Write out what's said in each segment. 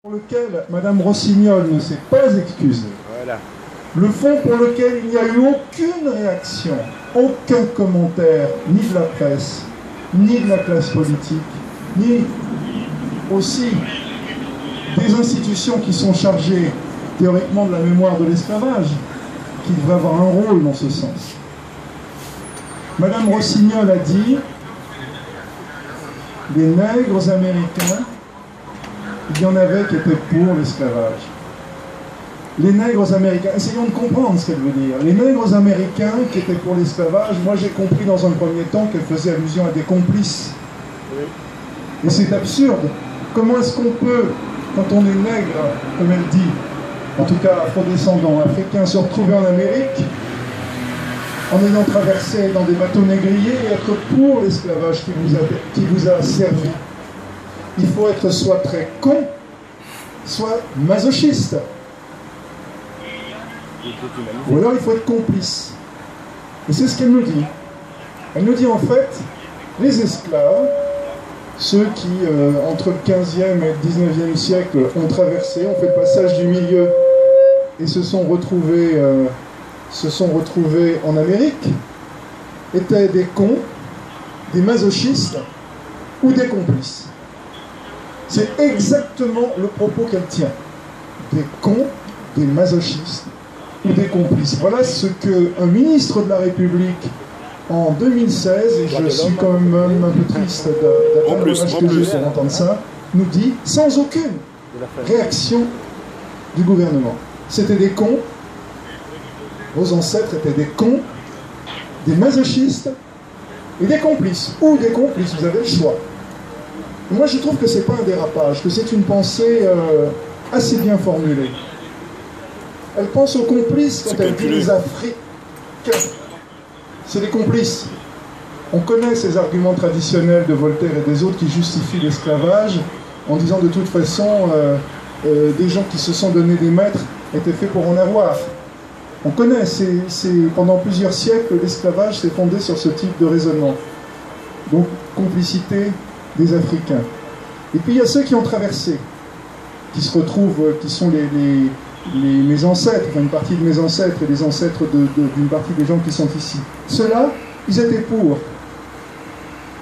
Pour lequel Mme Rossignol ne s'est pas excusée. Voilà. Le fond pour lequel il n'y a eu aucune réaction, aucun commentaire, ni de la presse, ni de la classe politique, ni aussi des institutions qui sont chargées théoriquement de la mémoire de l'esclavage, qui devraient avoir un rôle dans ce sens. Mme Rossignol a dit « Les nègres américains, il y en avait qui étaient pour l'esclavage. » Les nègres américains, essayons de comprendre ce qu'elle veut dire. Les nègres américains qui étaient pour l'esclavage, moi j'ai compris dans un premier temps qu'elle faisait allusion à des complices. Et c'est absurde. Comment est-ce qu'on peut, quand on est nègre, comme elle dit, en tout cas afrodescendant, africain, se retrouver en Amérique, en ayant traversé dans des bateaux négriers et être pour l'esclavage qui vous a servi? Il faut être soit très con, soit masochiste. Ou alors il faut être complice. Et c'est ce qu'elle nous dit. Elle nous dit en fait, les esclaves, ceux qui, entre le 15e et le 19e siècle, ont traversé, ont fait le passage du milieu et se sont retrouvés en Amérique, étaient des cons, des masochistes ou des complices. C'est exactement le propos qu'elle tient. Des cons, des masochistes ou des complices. Voilà ce qu'un ministre de la République en 2016, et je suis quand même un peu triste d'atteindre l'âge que j'ai pour entendre ça, nous dit sans aucune réaction du gouvernement. C'était des cons, vos ancêtres étaient des cons, des masochistes et des complices. Ou des complices, vous avez le choix. Moi je trouve que c'est pas un dérapage, que c'est une pensée assez bien formulée. Elle pense aux complices quand elle dit les Africains. C'est des complices. On connaît ces arguments traditionnels de Voltaire et des autres qui justifient l'esclavage en disant de toute façon des gens qui se sont donné des maîtres étaient faits pour en avoir. On connaît, pendant plusieurs siècles, l'esclavage s'est fondé sur ce type de raisonnement. Donc, complicité des Africains. Et puis il y a ceux qui ont traversé, qui se retrouvent, qui sont mes ancêtres, enfin une partie de mes ancêtres et les ancêtres d'une partie des gens qui sont ici. Ceux-là, ils étaient pour.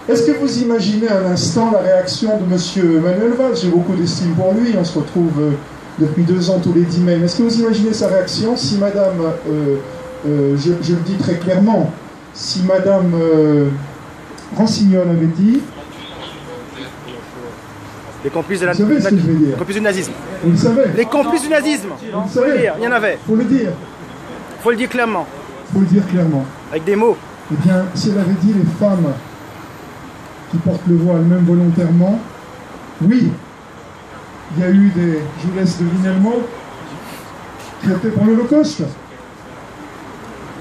Est-ce que vous imaginez un instant la réaction de M. Manuel Valls? J'ai beaucoup d'estime pour lui, on se retrouve depuis 2 ans tous les 10 mai. Est-ce que vous imaginez sa réaction si Madame, je le dis très clairement, si Madame Rossignol avait dit... Les complices de vous savez ce que je veux dire? Les complices du nazisme. Vous le savez? Les complices du nazisme. Vous le savez? Il y en avait. Faut le dire. Faut le dire clairement. Faut le dire clairement. Avec des mots. Eh bien, si elle avait dit les femmes qui portent le voile même volontairement, oui, il y a eu des, je vous laisse deviner le mot, qui étaient pour l'Holocauste.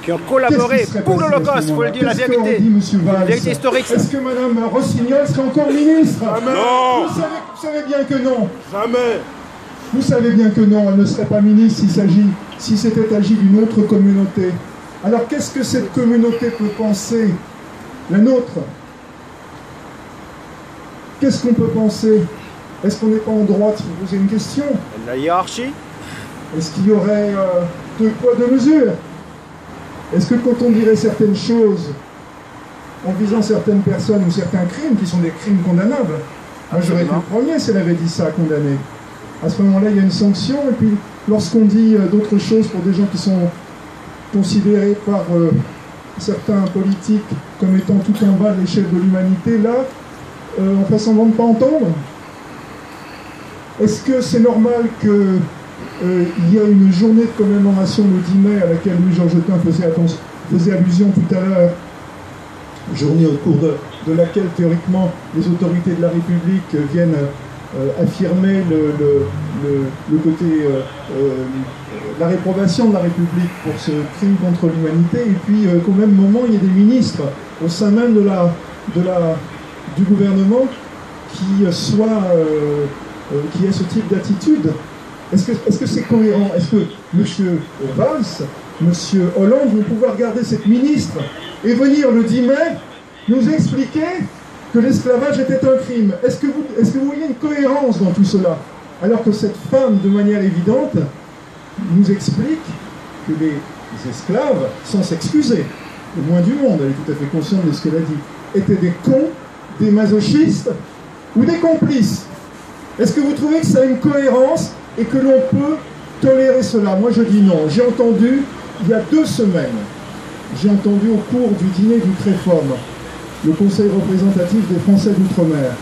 Qui ont collaboré pour l'Holocauste, il faut le dire, la vérité. La vérité historique. Est-ce que Mme Rossignol serait encore ministre? Non. Vous savez bien que non. Jamais. Vous savez bien que non, elle ne serait pas ministre si c'était agi d'une autre communauté. Alors qu'est-ce que cette communauté peut penser? La nôtre. Qu'est-ce qu'on peut penser? Est-ce qu'on n'est pas en droit de se poser une question? La hiérarchie. Est-ce qu'il y aurait 2 poids 2 mesures? Est-ce que quand on dirait certaines choses en visant certaines personnes ou certains crimes qui sont des crimes condamnables, moi j'aurais été le premier si elle avait dit ça à condamner. À ce moment-là, il y a une sanction, et puis lorsqu'on dit d'autres choses pour des gens qui sont considérés par certains politiques comme étant tout en bas de l'échelle de l'humanité, là, on fait semblant de ne pas entendre. Est-ce que c'est normal que il y a une journée de commémoration le 10 mai à laquelle Louis-Georges Tin faisait allusion tout à l'heure, journée au cours de laquelle théoriquement les autorités de la République viennent affirmer le côté la réprobation de la République pour ce crime contre l'humanité, et puis qu'au même moment il y a des ministres au sein même du gouvernement qui aient ce type d'attitude. Est-ce que c'est cohérent? Est-ce que M. Valls, M. Hollande vont pouvoir garder cette ministre et venir le 10 mai nous expliquer que l'esclavage était un crime? Est-ce que vous voyez une cohérence dans tout cela? Alors que cette femme, de manière évidente, nous explique que les esclaves, sans s'excuser, le moins du monde, elle est tout à fait consciente de ce qu'elle a dit, étaient des cons, des masochistes ou des complices. Est-ce que vous trouvez que ça a une cohérence et que l'on peut tolérer cela? Moi je dis non. J'ai entendu, il y a 2 semaines, j'ai entendu au cours du dîner du Tréforme, le Conseil représentatif des Français d'Outre-mer,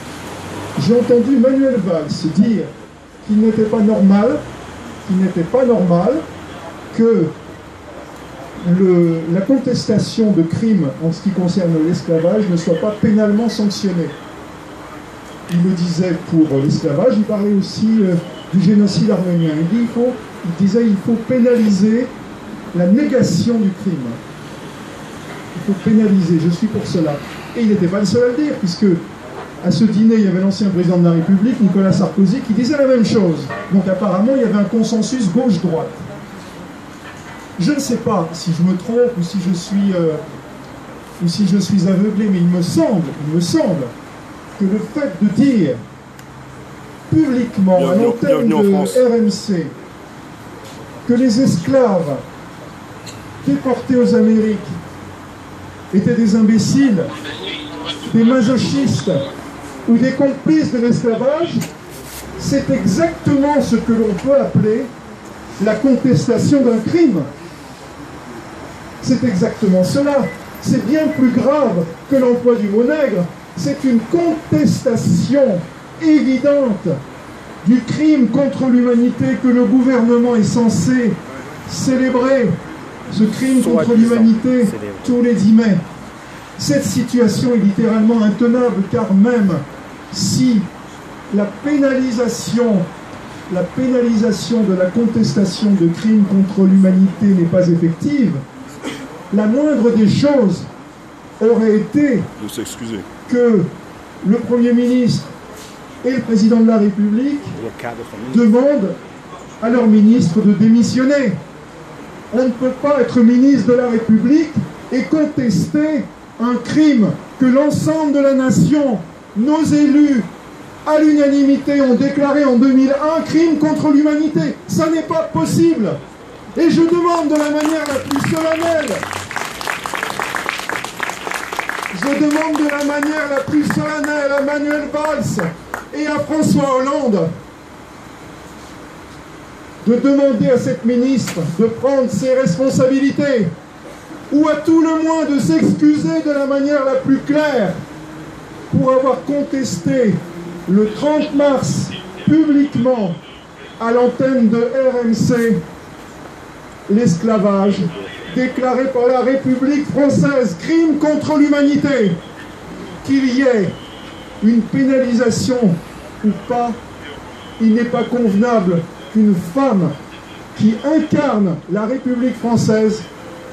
j'ai entendu Manuel Valls dire qu'il n'était pas normal, que la contestation de crimes en ce qui concerne l'esclavage ne soit pas pénalement sanctionnée. Il le disait pour l'esclavage, il parlait aussi du génocide arménien. Il disait qu'il faut pénaliser la négation du crime. Il faut pénaliser, je suis pour cela. Et il n'était pas le seul à le dire, puisque à ce dîner, il y avait l'ancien président de la République, Nicolas Sarkozy, qui disait la même chose. Donc apparemment, il y avait un consensus gauche-droite. Je ne sais pas si je me trompe ou si je suis aveuglé, mais il me semble que le fait de dire publiquement à l'antenne de RMC que les esclaves déportés aux Amériques étaient des imbéciles, des masochistes ou des complices de l'esclavage, c'est exactement ce que l'on peut appeler la contestation d'un crime. C'est exactement cela. C'est bien plus grave que l'emploi du mot nègre. C'est une contestation évidente du crime contre l'humanité que le gouvernement est censé célébrer. Ce crime contre l'humanité tous les 10 mai. Cette situation est littéralement intenable, car même si la pénalisation de la contestation de crimes contre l'humanité n'est pas effective, la moindre des choses aurait été que le Premier ministre et le Président de la République demandent à leur ministre de démissionner. On ne peut pas être ministre de la République et contester un crime que l'ensemble de la nation, nos élus, à l'unanimité, ont déclaré en 2001 crime contre l'humanité. Ça n'est pas possible. Et je demande de la manière la plus solennelle, à Manuel Valls et à François Hollande de demander à cette ministre de prendre ses responsabilités, ou à tout le moins de s'excuser de la manière la plus claire pour avoir contesté le 30 mars publiquement à l'antenne de RMC l'esclavage déclaré par la République française, crime contre l'humanité. Qu'il y ait une pénalisation ou pas, il n'est pas convenable qu'une femme qui incarne la République française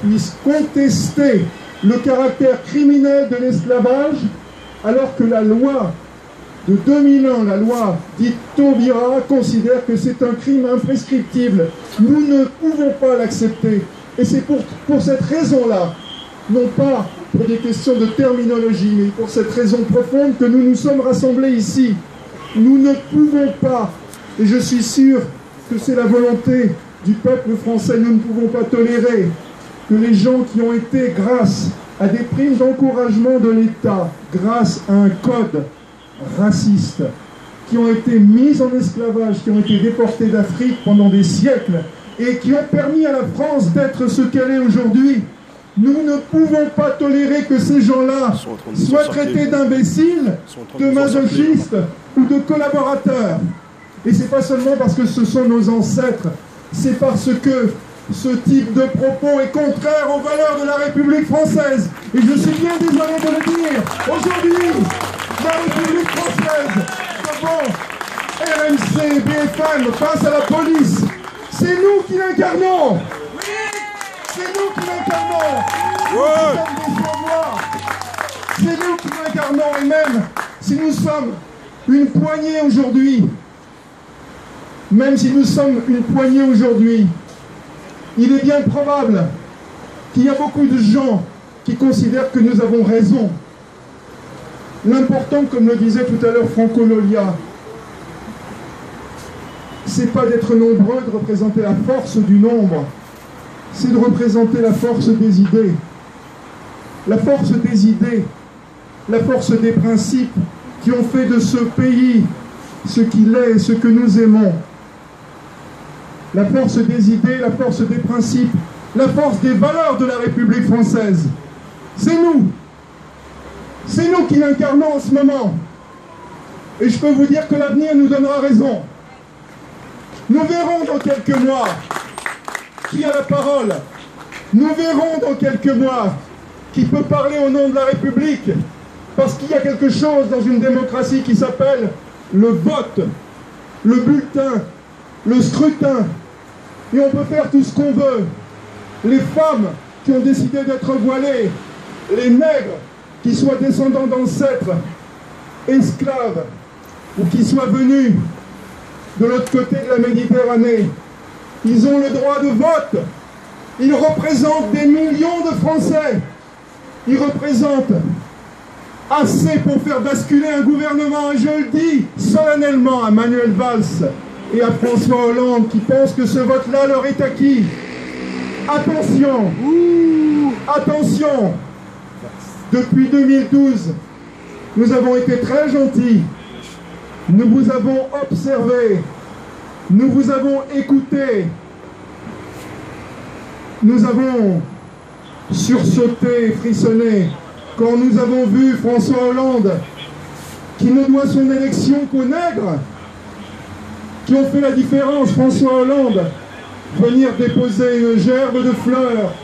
puisse contester le caractère criminel de l'esclavage, alors que la loi de 2001, la loi dite Taubira, considère que c'est un crime imprescriptible. Nous ne pouvons pas l'accepter. Et c'est pour cette raison-là, non pas pour des questions de terminologie, mais pour cette raison profonde que nous nous sommes rassemblés ici. Nous ne pouvons pas, et je suis sûr que c'est la volonté du peuple français, nous ne pouvons pas tolérer que les gens qui ont été, grâce à des primes d'encouragement de l'État, grâce à un code raciste, qui ont été mis en esclavage, qui ont été déportés d'Afrique pendant des siècles, et qui ont permis à la France d'être ce qu'elle est aujourd'hui, nous ne pouvons pas tolérer que ces gens-là soient traités d'imbéciles, de masochistes ou de collaborateurs. Et c'est pas seulement parce que ce sont nos ancêtres, c'est parce que ce type de propos est contraire aux valeurs de la République française. Et je suis bien désolé de le dire. Aujourd'hui, la République française, devant RMC, BFM, face à la police, c'est nous qui l'incarnons. C'est nous qui l'incarnons. C'est nous qui l'incarnons. Et même si nous sommes une poignée aujourd'hui, il est bien probable qu'il y a beaucoup de gens qui considèrent que nous avons raison. L'important, comme le disait tout à l'heure Franco Lolia, c'est pas d'être nombreux, de représenter la force du nombre, c'est de représenter la force des idées. La force des idées, la force des principes qui ont fait de ce pays ce qu'il est et ce que nous aimons. La force des idées, la force des principes, la force des valeurs de la République française. C'est nous. C'est nous qui l'incarnons en ce moment. Et je peux vous dire que l'avenir nous donnera raison. Nous verrons dans quelques mois qui a la parole. Nous verrons dans quelques mois qui peut parler au nom de la République. Parce qu'il y a quelque chose dans une démocratie qui s'appelle le vote, le bulletin, le scrutin. Et on peut faire tout ce qu'on veut. Les femmes qui ont décidé d'être voilées, les nègres qui soient descendants d'ancêtres, esclaves, ou qui soient venus de l'autre côté de la Méditerranée, ils ont le droit de vote. Ils représentent des millions de Français. Ils représentent assez pour faire basculer un gouvernement. Et je le dis solennellement à Manuel Valls et à François Hollande qui pensent que ce vote-là leur est acquis. Attention, attention. Depuis 2012, nous avons été très gentils. Nous vous avons observé. Nous vous avons écouté. Nous avons sursauté, frissonné quand nous avons vu François Hollande qui ne doit son élection qu'aux nègres qui ont fait la différence. François Hollande venir déposer une gerbe de fleurs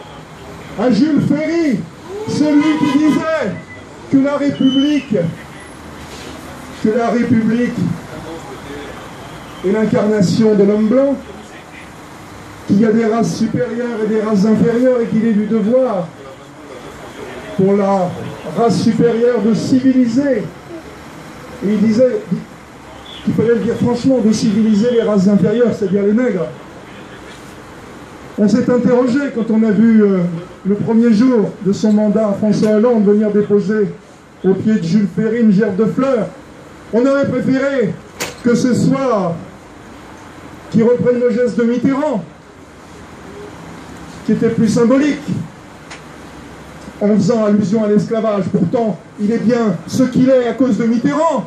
à Jules Ferry, celui qui disait que la République est l'incarnation de l'homme blanc, qu'il y a des races supérieures et des races inférieures et qu'il est du devoir pour la race supérieure de civiliser. Et il disait qu'il fallait le dire franchement, de civiliser les races inférieures, c'est-à-dire les nègres. On s'est interrogé quand on a vu le premier jour de son mandat François Hollande venir déposer au pied de Jules Ferry une gerbe de fleurs. On aurait préféré que ce soit qui reprenne le geste de Mitterrand, qui était plus symbolique, en faisant allusion à l'esclavage. Pourtant, il est bien ce qu'il est à cause de Mitterrand,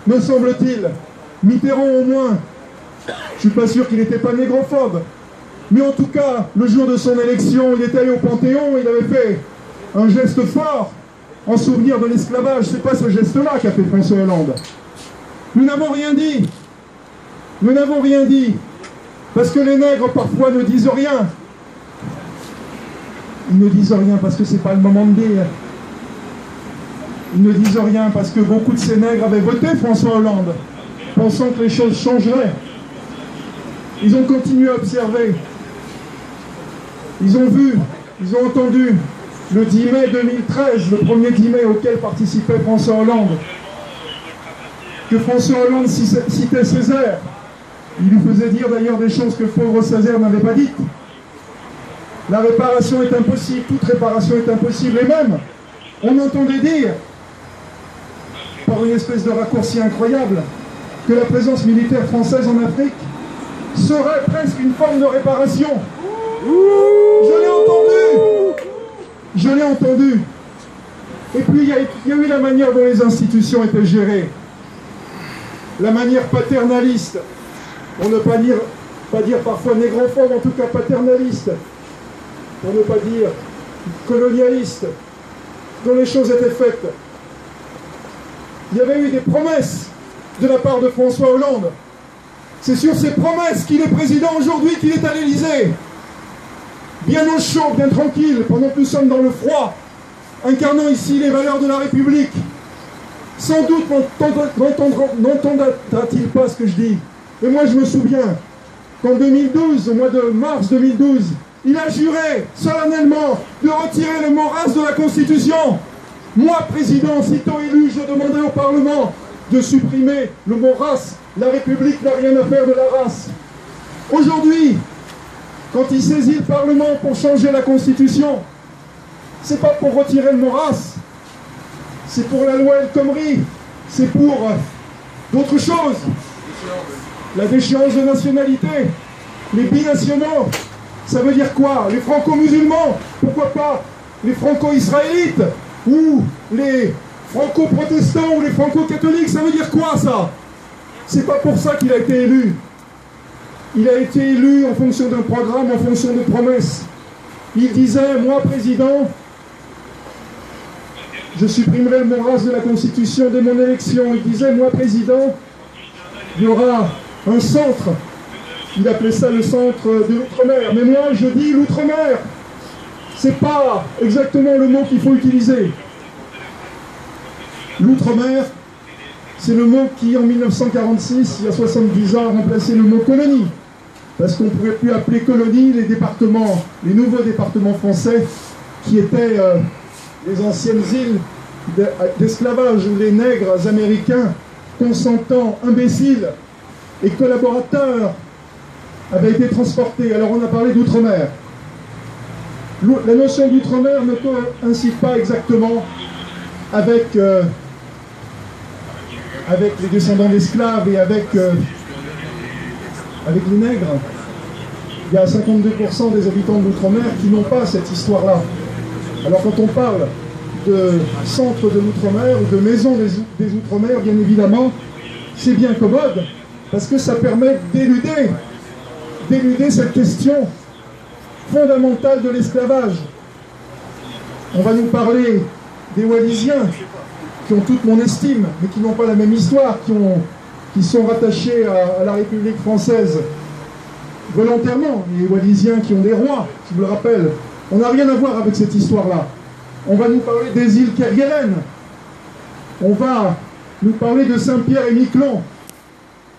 me semble-t-il. Mitterrand, au moins, je ne suis pas sûr qu'il n'était pas négrophobe, mais en tout cas, le jour de son élection, il était allé au Panthéon, il avait fait un geste fort en souvenir de l'esclavage. C'est pas ce geste-là qu'a fait François Hollande. Nous n'avons rien dit. Nous n'avons rien dit. Parce que les nègres, parfois, ne disent rien. Ils ne disent rien parce que c'est pas le moment de dire. Ils ne disent rien parce que beaucoup de ces nègres avaient voté François Hollande, pensant que les choses changeraient. Ils ont continué à observer. Ils ont vu, ils ont entendu le 10 mai 2013, le premier 10 mai auquel participait François Hollande, que François Hollande citait Césaire. Il lui faisait dire d'ailleurs des choses que le pauvre Césaire n'avait pas dites. La réparation est impossible, toute réparation est impossible. Et même, on entendait dire, par une espèce de raccourci incroyable, que la présence militaire française en Afrique serait presque une forme de réparation. Je l'ai entendu. Je l'ai entendu. Et puis il y a eu la manière dont les institutions étaient gérées. La manière paternaliste, pour ne pas dire parfois négrophobe, en tout cas paternaliste, pour ne pas dire colonialiste, dont les choses étaient faites. Il y avait eu des promesses de la part de François Hollande. C'est sur ces promesses qu'il est président aujourd'hui, qu'il est à l'Élysée. Bien au chaud, bien tranquille, pendant que nous sommes dans le froid, incarnant ici les valeurs de la République. Sans doute n'entendra-t-il pas ce que je dis. Mais moi je me souviens qu'en 2012, au mois de mars 2012, il a juré solennellement de retirer le mot race de la Constitution. Moi, président, sitôt élu, je demandais au Parlement de supprimer le mot race. La République n'a rien à faire de la race. Aujourd'hui, quand il saisit le Parlement pour changer la Constitution, c'est pas pour retirer le mot race, c'est pour la loi El Khomri, c'est pour d'autres choses. la déchéance de nationalité, les binationaux, ça veut dire quoi? Les franco-musulmans, pourquoi pas les franco-israélites, ou les franco-protestants, ou les franco-catholiques, ça veut dire quoi ça? C'est pas pour ça qu'il a été élu. Il a été élu en fonction d'un programme, en fonction de promesses. Il disait, moi président, je supprimerai le mot race de la Constitution dès mon élection. Il disait, moi président, il y aura un centre. Il appelait ça le centre de l'outre-mer. Mais moi je dis l'outre-mer. C'est pas exactement le mot qu'il faut utiliser. L'outre-mer, c'est le mot qui, en 1946, il y a 70 ans, a remplacé le mot colonie. Parce qu'on ne pouvait plus appeler colonie les départements, les nouveaux départements français, qui étaient les anciennes îles d'esclavage, où les nègres américains, consentants, imbéciles et collaborateurs, avaient été transportés. Alors on a parlé d'outre-mer. La notion d'outre-mer ne coïncide pas exactement avec les descendants d'esclaves et avec les nègres. Il y a 52% des habitants de l'outre-mer qui n'ont pas cette histoire-là. Alors quand on parle de centre de l'outre-mer ou de maison des outre-mer, bien évidemment, c'est bien commode, parce que ça permet d'éluder cette question fondamentale de l'esclavage. On va nous parler des Wallisiens, qui ont toute mon estime, mais qui n'ont pas la même histoire, qui sont rattachés à la République française volontairement, les Wallisiens qui ont des rois, je vous le rappelle. On n'a rien à voir avec cette histoire-là. On va nous parler des îles Kerguelen. On va nous parler de Saint-Pierre et Miquelon.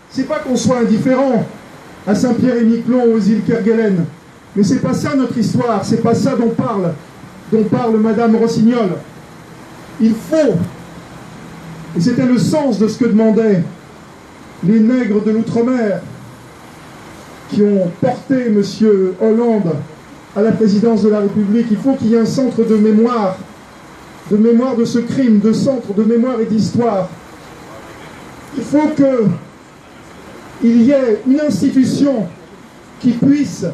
C'est pas qu'on soit indifférent à Saint-Pierre et Miquelon, aux îles Kerguelen, mais c'est pas ça notre histoire, c'est pas ça dont parle Madame Rossignol. Il faut, et c'était le sens de ce que demandaient les nègres de l'outre-mer qui ont porté M. Hollande à la présidence de la République, il faut qu'il y ait un centre de mémoire de ce crime, de centre de mémoire et d'histoire. Il faut qu'il y ait une institution qui puisse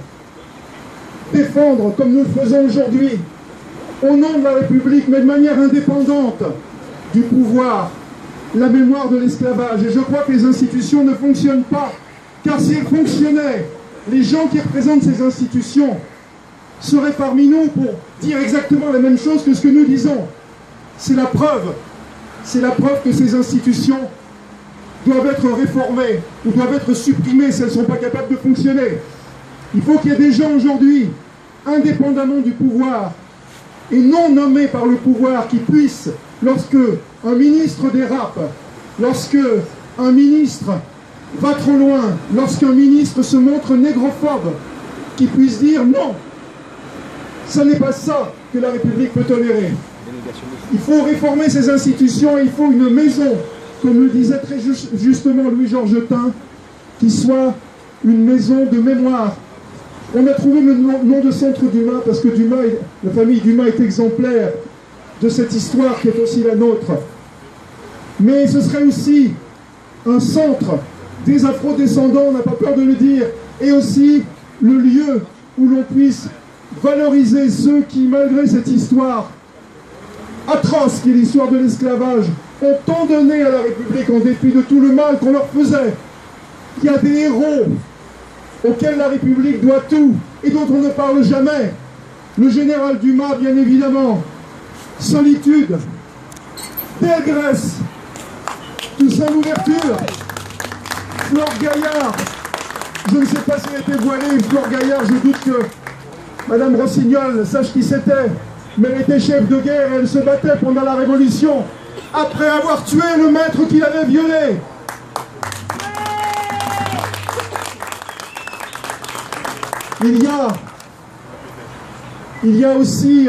défendre, comme nous le faisons aujourd'hui, au nom de la République, mais de manière indépendante du pouvoir, la mémoire de l'esclavage. Et je crois que les institutions ne fonctionnent pas, car si elles fonctionnaient, les gens qui représentent ces institutions seraient parmi nous pour dire exactement la même chose que ce que nous disons. C'est la preuve que ces institutions doivent être réformées ou doivent être supprimées si elles ne sont pas capables de fonctionner. Il faut qu'il y ait des gens aujourd'hui, indépendamment du pouvoir, et non nommés par le pouvoir, qui puissent, lorsque un ministre dérape, lorsque un ministre va trop loin, lorsqu'un ministre se montre négrophobe, qui puisse dire non, ce n'est pas ça que la République peut tolérer. Il faut réformer ces institutions et il faut une maison, comme le disait très justement Louis-Georges Tin, qui soit une maison de mémoire. On a trouvé le nom de Centre Dumas parce que la famille Dumas est exemplaire de cette histoire qui est aussi la nôtre. Mais ce serait aussi un centre des afro-descendants, on n'a pas peur de le dire, et aussi le lieu où l'on puisse valoriser ceux qui, malgré cette histoire atroce qui est l'histoire de l'esclavage, ont tant donné à la République en dépit de tout le mal qu'on leur faisait. Il y a des héros auxquels la République doit tout et dont on ne parle jamais. Le général Dumas, bien évidemment. Solitude, Delgrès, Toussaint Louverture, Flore Gaillard. Je ne sais pas si elle était voilée, Flore Gaillard, je doute que Madame Rossignol sache qui c'était. Mais elle était chef de guerre et elle se battait pendant la Révolution, après avoir tué le maître qui l'avait violée. Il y a aussi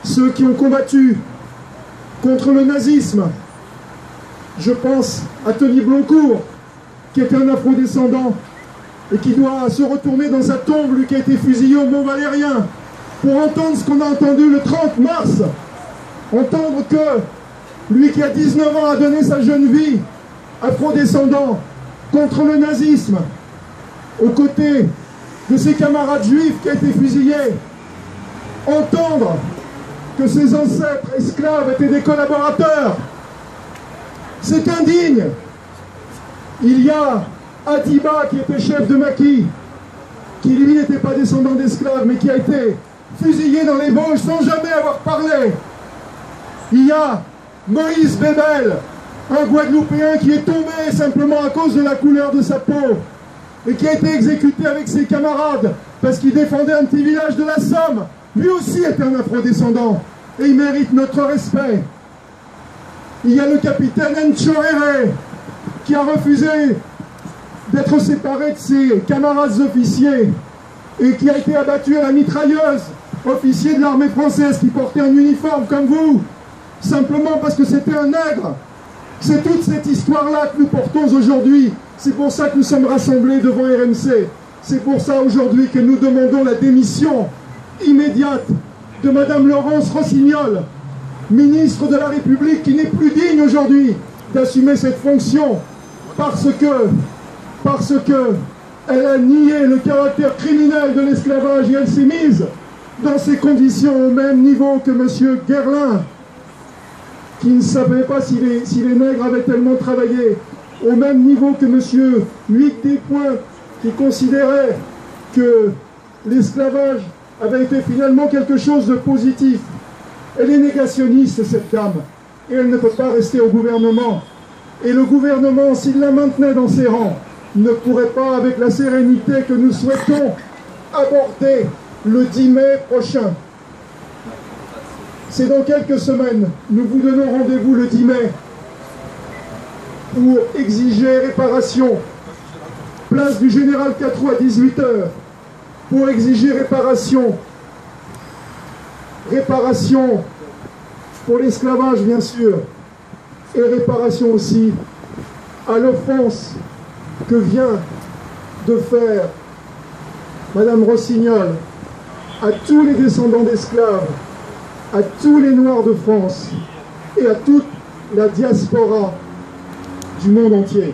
ceux qui ont combattu contre le nazisme. Je pense à Tony Bloncourt, qui est un afro-descendant et qui doit se retourner dans sa tombe, lui qui a été fusillé au Mont-Valérien, pour entendre ce qu'on a entendu le 30 mars. Entendre que lui qui a 19 ans a donné sa jeune vie, afro-descendant, contre le nazisme, aux côtés de ses camarades juifs qui ont été fusillés, entendre que ses ancêtres esclaves étaient des collaborateurs, c'est indigne. Il y a Atiba qui était chef de maquis, qui lui n'était pas descendant d'esclaves, mais qui a été fusillé dans les Vosges sans jamais avoir parlé. Il y a Moïse Bébel, un Guadeloupéen qui est tombé simplement à cause de la couleur de sa peau et qui a été exécuté avec ses camarades parce qu'il défendait un petit village de la Somme. Lui aussi est un afrodescendant et il mérite notre respect. Il y a le capitaine Nchorere qui a refusé d'être séparé de ses camarades officiers et qui a été abattu à la mitrailleuse, officier de l'armée française qui portait un uniforme comme vous, simplement parce que c'était un nègre. C'est toute cette histoire-là que nous portons aujourd'hui. C'est pour ça que nous sommes rassemblés devant RMC. C'est pour ça aujourd'hui que nous demandons la démission immédiate de Madame Laurence Rossignol, ministre de la République, qui n'est plus digne aujourd'hui d'assumer cette fonction parce que elle a nié le caractère criminel de l'esclavage et elle s'est mise dans ces conditions au même niveau que M. Guerlain, qui ne savait pas si les nègres avaient tellement travaillé, au même niveau que M. Hugues Despoints, qui considérait que l'esclavage avait été finalement quelque chose de positif. Elle est négationniste, cette dame, et elle ne peut pas rester au gouvernement. Et le gouvernement, s'il la maintenait dans ses rangs, ne pourrait pas, avec la sérénité que nous souhaitons, aborder le 10 mai prochain. C'est dans quelques semaines. Nous vous donnons rendez-vous le 10 mai pour exiger réparation. Place du Général Catroux à 18 h. Pour exiger réparation. Réparation pour l'esclavage, bien sûr. Et réparation aussi à l'offense que vient de faire Madame Rossignol à tous les descendants d'esclaves, à tous les Noirs de France et à toute la diaspora du monde entier.